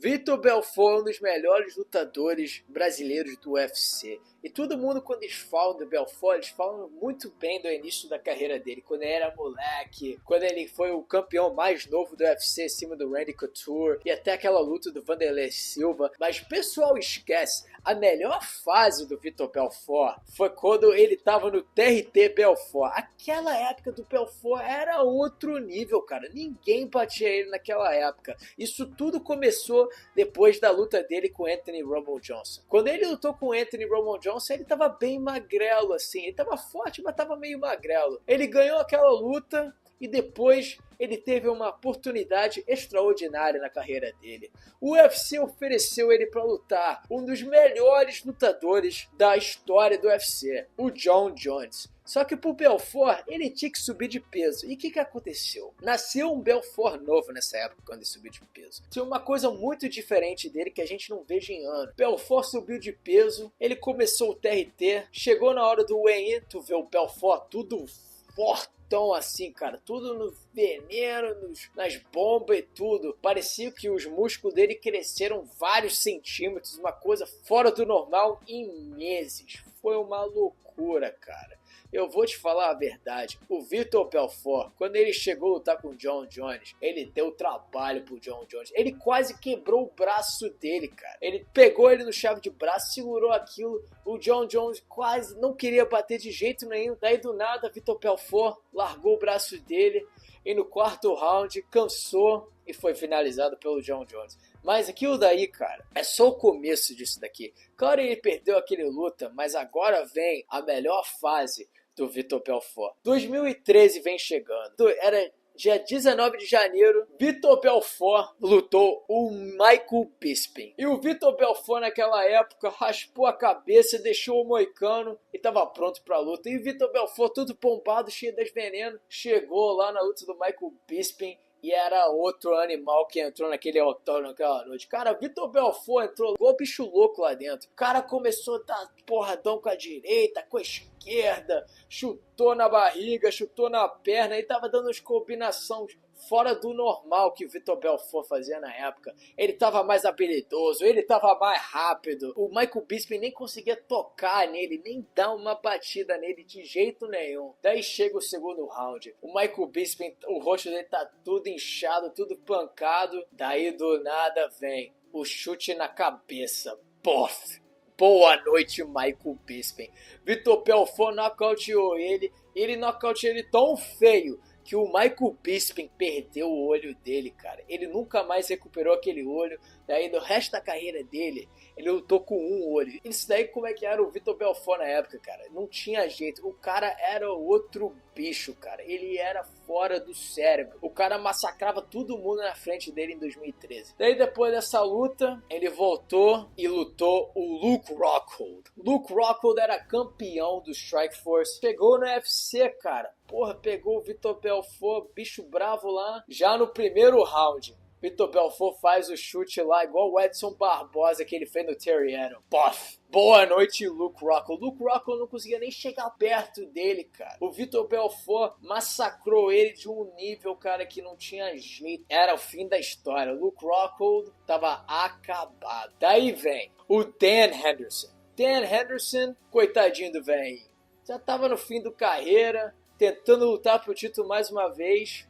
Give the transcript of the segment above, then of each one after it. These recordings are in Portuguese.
Vitor Belfort é um dos melhores lutadores brasileiros do UFC. E todo mundo, quando eles falam do Belfort, eles falam muito bem do início da carreira dele. Quando ele era moleque, quando ele foi o campeão mais novo do UFC, acima do Randy Couture, e até aquela luta do Vanderlei Silva. Mas o pessoal esquece, a melhor fase do Vitor Belfort foi quando ele tava no TRT Belfort. Aquela época do Belfort era outro nível, cara. Ninguém batia ele naquela época. Isso tudo começou depois da luta dele com Anthony Rumble Johnson. Quando ele lutou com Anthony Rumble Johnson, ele tava bem magrelo, assim. Ele tava forte, mas tava meio magrelo. Ele ganhou aquela luta e depois ele teve uma oportunidade extraordinária na carreira dele. O UFC ofereceu ele para lutar um dos melhores lutadores da história do UFC, o Jon Jones. Só que pro Belfort, ele tinha que subir de peso. E o que aconteceu? Nasceu um Belfort novo nessa época, quando ele subiu de peso. Tinha uma coisa muito diferente dele que a gente não veja em anos. Belfort subiu de peso, ele começou o TRT, chegou na hora do weigh-in, tu vê o Belfort tudo fortão assim, cara, tudo no veneno, nas bombas e tudo. Parecia que os músculos dele cresceram vários centímetros, uma coisa fora do normal em meses. Foi uma loucura, cara. Eu vou te falar a verdade, o Vitor Belfort, quando ele chegou a lutar com o Jon Jones, ele deu trabalho pro Jon Jones. Ele quase quebrou o braço dele, cara. Ele pegou ele no chave de braço, segurou aquilo. O Jon Jones quase não queria bater de jeito nenhum. Daí do nada, Vitor Belfort largou o braço dele e no quarto round cansou e foi finalizado pelo Jon Jones. Mas aquilo daí, cara, é só o começo disso daqui. Claro, ele perdeu aquele luta, mas agora vem a melhor fase do Vitor Belfort. 2013 vem chegando. Era dia 19 de janeiro, Vitor Belfort lutou o Michael Bisping. E o Vitor Belfort naquela época raspou a cabeça, deixou o moicano e estava pronto para a luta. E o Vitor Belfort, todo pompado, cheio das venenos, chegou lá na luta do Michael Bisping. E era outro animal que entrou naquele autódromo naquela noite. Cara, Vitor Belfort entrou igual bicho louco lá dentro. O cara começou a dar porradão com a direita, com a esquerda, chutou na barriga, chutou na perna e tava dando umas combinações fora do normal que o Vitor Belfort fazia na época. Ele tava mais habilidoso, ele tava mais rápido. O Michael Bisping nem conseguia tocar nele, nem dar uma batida nele de jeito nenhum. Daí chega o segundo round. O Michael Bisping, o rosto dele tá tudo inchado, tudo pancado. Daí do nada vem o chute na cabeça. Pof! Boa noite, Michael Bisping. Vitor Belfort nocauteou ele. Ele nocauteou ele tão feio que o Michael Bisping perdeu o olho dele, cara. Ele nunca mais recuperou aquele olho. Daí, no resto da carreira dele, ele lutou com um olho. Isso daí, como é que era o Vitor Belfort na época, cara? Não tinha jeito. O cara era outro bicho, cara. Ele era fora do cérebro. O cara massacrava todo mundo na frente dele em 2013. Daí, depois dessa luta, ele voltou e lutou o Luke Rockhold. Luke Rockhold era campeão do Strikeforce. Chegou no UFC, cara. Porra, pegou o Vitor Belfort, bicho bravo lá, já no primeiro round. Vitor Belfort faz o chute lá, igual o Edson Barbosa que ele fez no Terry Allen. Pof! Boa noite, Luke Rockhold. Luke Rockhold não conseguia nem chegar perto dele, cara. O Vitor Belfort massacrou ele de um nível, cara, que não tinha jeito. Era o fim da história. O Luke Rockhold tava acabado. Daí vem o Dan Henderson. Dan Henderson, coitadinho do velho. Já tava no fim da carreira, tentando lutar pro título mais uma vez.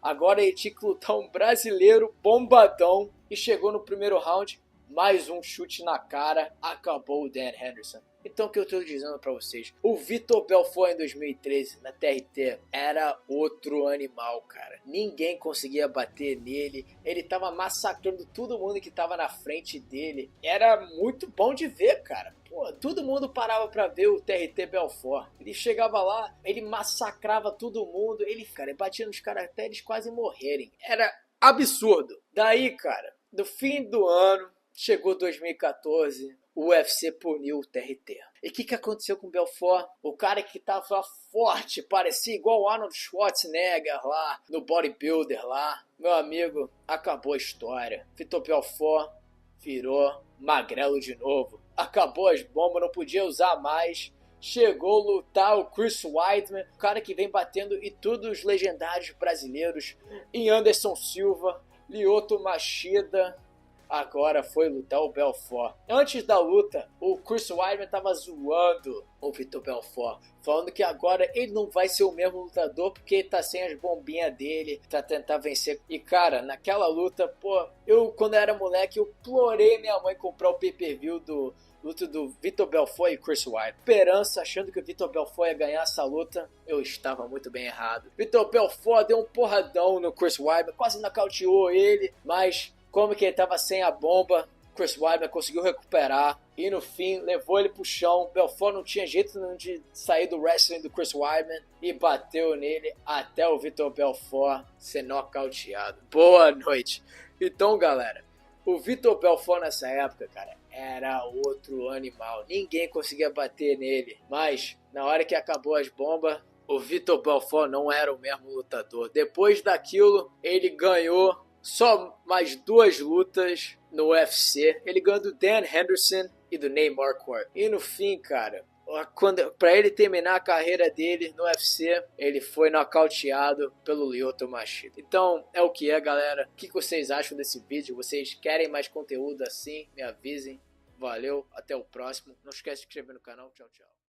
Agora ele tinha que lutar um brasileiro bombadão. E chegou no primeiro round, mais um chute na cara, acabou o Dan Henderson. Então o que eu tô dizendo pra vocês, o Vitor Belfort em 2013, na TRT, era outro animal, cara. Ninguém conseguia bater nele, ele tava massacrando todo mundo que tava na frente dele. Era muito bom de ver, cara. Pô, todo mundo parava pra ver o TRT Belfort. Ele chegava lá, ele massacrava todo mundo, ele batia nos caras até eles quase morrerem. Era absurdo. Daí, cara, no fim do ano, chegou 2014, o UFC puniu o TRT. E o que aconteceu com o Belfort? O cara que tava forte, parecia igual o Arnold Schwarzenegger lá, no bodybuilder lá. Meu amigo, acabou a história. Vitor Belfort virou magrelo de novo. Acabou as bombas, não podia usar mais. Chegou a lutar o Chris Weidman, o cara que vem batendo em todos os legendários brasileiros, em Anderson Silva, Lyoto Machida. agora foi lutar o Belfort. Antes da luta, o Chris Weidman tava zoando o Vitor Belfort, falando que agora ele não vai ser o mesmo lutador porque ele tá sem as bombinhas dele pra tentar vencer. E cara, naquela luta, pô, eu quando eu era moleque, eu implorei minha mãe comprar o pay-per-view do luta do Vitor Belfort e Chris Weidman. Esperança, achando que o Vitor Belfort ia ganhar essa luta, eu estava muito bem errado. Vitor Belfort deu um porradão no Chris Weidman, quase nocauteou ele, mas como que ele estava sem a bomba, Chris Weidman conseguiu recuperar e no fim levou ele pro chão. Belfort não tinha jeito de sair do wrestling do Chris Weidman e bateu nele até o Vitor Belfort ser nocauteado. Boa noite. Então, galera, o Vitor Belfort nessa época, cara, era outro animal. Ninguém conseguia bater nele. Mas, na hora que acabou as bombas, o Vitor Belfort não era o mesmo lutador. Depois daquilo, ele ganhou só mais 2 lutas no UFC. Ele ganhou do Dan Henderson e do Nate Marquardt. E no fim, cara, pra ele terminar a carreira dele no UFC, ele foi nocauteado pelo Lyoto Machida. Então, é o que é, galera. O que vocês acham desse vídeo? Vocês querem mais conteúdo assim? Me avisem. Valeu, até o próximo. Não esquece de se inscrever no canal. Tchau, tchau.